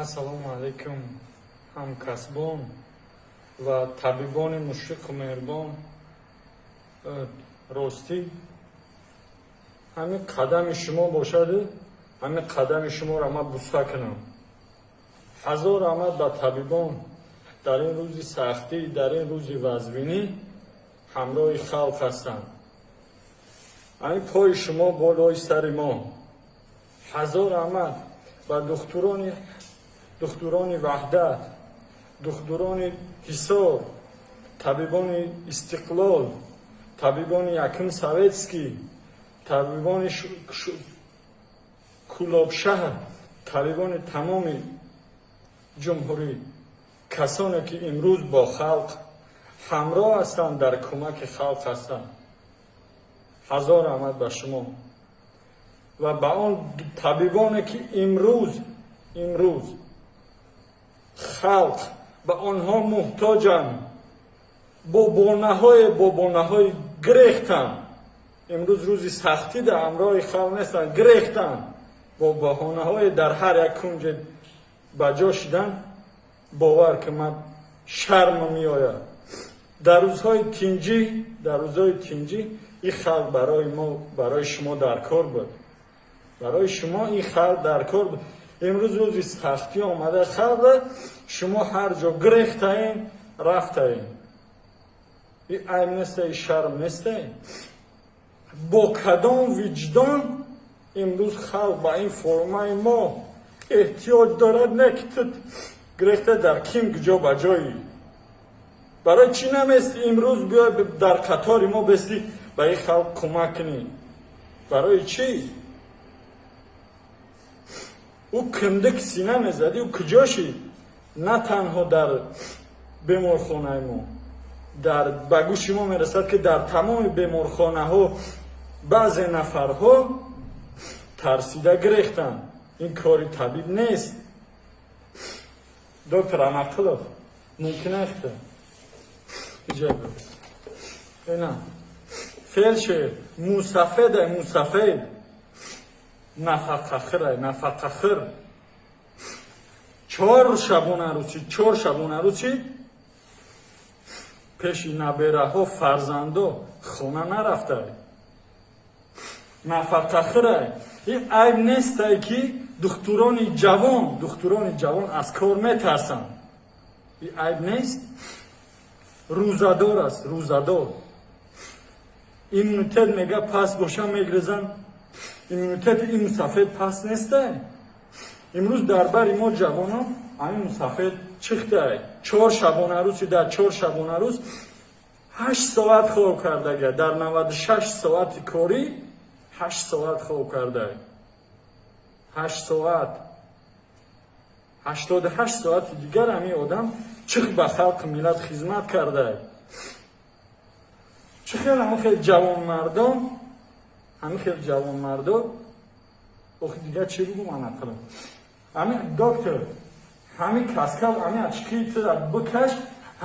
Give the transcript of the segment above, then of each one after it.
ассалому алайкум ҳамкасбон ва табибони мушфиқу меҳрибон. ростӣ ҳамин қадами шумо бошаду ҳамин қадами шуморо ман буста кунам. ҳазор раҳмат ба табибон дар ин рӯзи сахтӣ, дар ин рӯзи вазвинӣ ҳамроҳи халқ ҳастанд. ҳамин пои шумо болои сари мо. ҳазор раҳмат ба духтурони ваҳдат, духтурони ҳисор, табибони истиқлол, табибони якум советский, табибони кулобшаҳр, табибони тамоми ҷумҳурӣ, касоне ки имрӯз бо халқ ҳамроҳ ҳастанд, дар кӯмаки халқ ҳастанд. ҳазор раҳмат ба шумо ва ба он табибоне ки имрӯз халқ ба онҳо муҳтоҷанд, бо бонаҳои гирехтанд. имрӯз рӯзи сахтӣ дар ҳамроҳи халқ нестанд, гирехтанд, бо баҳонаҳое дар ҳар як кунҷе ба ҷо шидан. бовар ки ман шарм меояд. дар рӯзҳои тинҷӣ ин халқ барои шумо дар кор буд. барои шумо ин халқ дар кор буд. имрӯз рӯзи сахтӣ омада халқ, шумо ҳар ҷо гирехтаен, рафтаен. ин айб нестае, шарм нестае. бо кадом виҷдон имрӯз халқ ба ин формаи мо эҳтиёҷ дорад? не ки ту гирехта дар ким ҷо ба ҷои. барои чӣ намести имрӯз биёй дар қатори мо бести ба ин халқ кӯмак кунӣ? барои чӣ? ӯ кимдик сина мезадӣ? ӯ куҷо шид? на танҳо дар беморхонаи мо, ба гӯши мо мерасад ки дар тамоми беморхонаҳо баъзе нафарҳо тарсида гирехтанд. ин кори табиб нест. доктор Амақилов, мумкин аст ина фелшер мусафед нафақахир 4 шабона рӯзӣ пеши набераҳо фарзандо хона нарафтад. нафақахир ин айб нестае ки духтурони ҷавон аз кор метарсанд. ин айб нест. рӯзадор аст, рӯзадор. иммунитет мега паст боша мегрезанд. иммунитети ин мусафед паст нестае. имрӯз дар бари мо ҷавонон ҳамин мусафед чихтае. 4 шабонарӯзи дар 4 шабонарӯз 8 соат хоб кардага, дар 96 соати корӣ 8 соат хоб кардае. 8 соат. 88 соати дигар ҳамин одам чих ба халқи миллат хизмат кардае. чӣ хел ҳамин хел ҷавонмардон охи дигар чӣ бигӯ ман ақлам. ҳамин доктор, ҳамин каскал, ҳамин ачкии тира бикаш,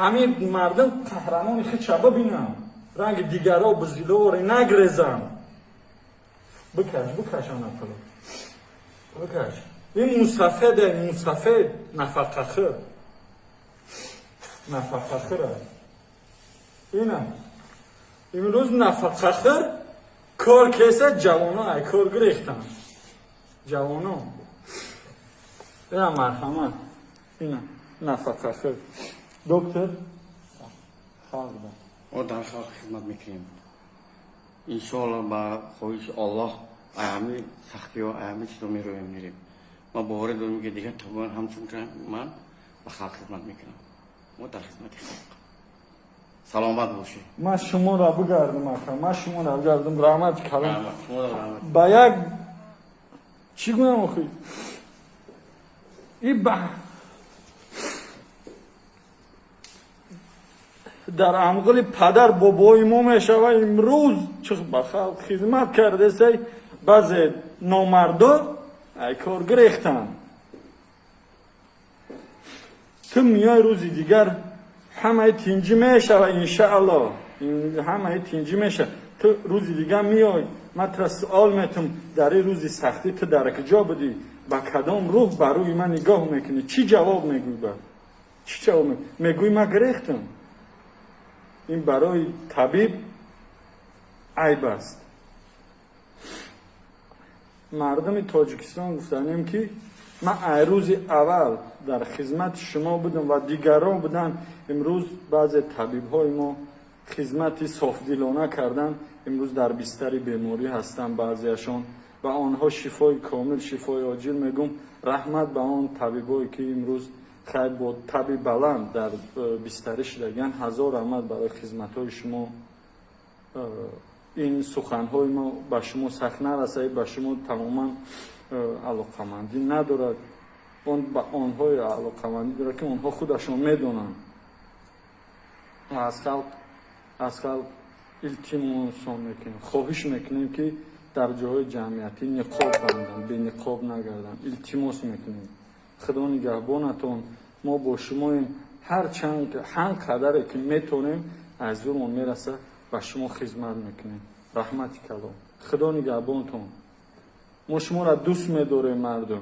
ҳамин мардум қаҳрамони худша бибинам. ранги дигаро бузилори нагрезам. бикаш ан ақлам. бикаш. ин мусафед нафақахир. инам имрӯз нафақахир кор кеса ҷавоно ай кор гирехтанд. ҷавоно ина марҳамат, ина нафақахир. доктор ما در خلق خدمت میکنیم انشاءالله با خواهش الله همه سختی ها همه چیز رو میرویم میریم. ما باور داریم که دیگه طبعا همچون که من به خلق خدمت میکنم. ما در خدمت خلق. سلامت باشی. من شما را بگردم اکرم. من شما را بگردم. رحمت کلام. شما را رحمت. با یک چی گویم اخوی؟ این در امقل پدر بابای ما میشوه امروز چه به خلق خدمت کرده سی بعضی نامردو ای کار گریختن. تو میای روزی دیگر همه تینجی میشوه انشاءالله. همه تینجی میشه. تو روزی دیگر میای من ترا سوال میتونم در این روزی سختی تو در کجا بودی؟ با کدام روح بر روی من نگاه میکنی؟ چی جواب میگوی؟ چی جواب میگوی؟ من گریختم. این برای طبیب عیب است. مردم تاجیکستان گفتنیم که من روز اول در خدمت شما بودم و دیگران بودن. امروز بعضی طبیب های ما خدمت صافدلانه کردن، امروز در بستر بیماری هستن بعضیشان و آنها شفای کامل، شفای عاجل. میگم رحمت به آن طبیبایی که امروز خیر با تب بلند در بستر شدگان. هزار رحمت برای خدمت های شما. این سخن های ما به شما سخت نرسید، به شما تماما علاقمندی ندارد. اون به آنهای علاقمندی دارد که آنها خودشان میدونند. از خلق التماسان میکنیم، خواهش میکنیم که در جاهای جمعیتی نقاب بندن، به نقاب نگردن. التماس میکنیم خدا نگهبانتون. ما با شما هر قدر که میتونیم از زورمون میرسه به شما خدمت میکنیم. رحمتی کلام. خدا نگهبانتون. ما شما را دوست می‌داریم مردم.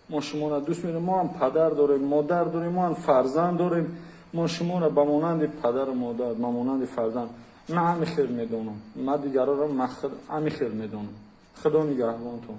ما شما را دوست می‌داریم. ما هم پدر داریم، مادر داریم، ما هم فرزند داریم. ما شما را به مانند پدر و مادر، به مانند فرزند من همین خیر میدونم. من دیگران را همین خیر میدونم. خدا نگهبانتون.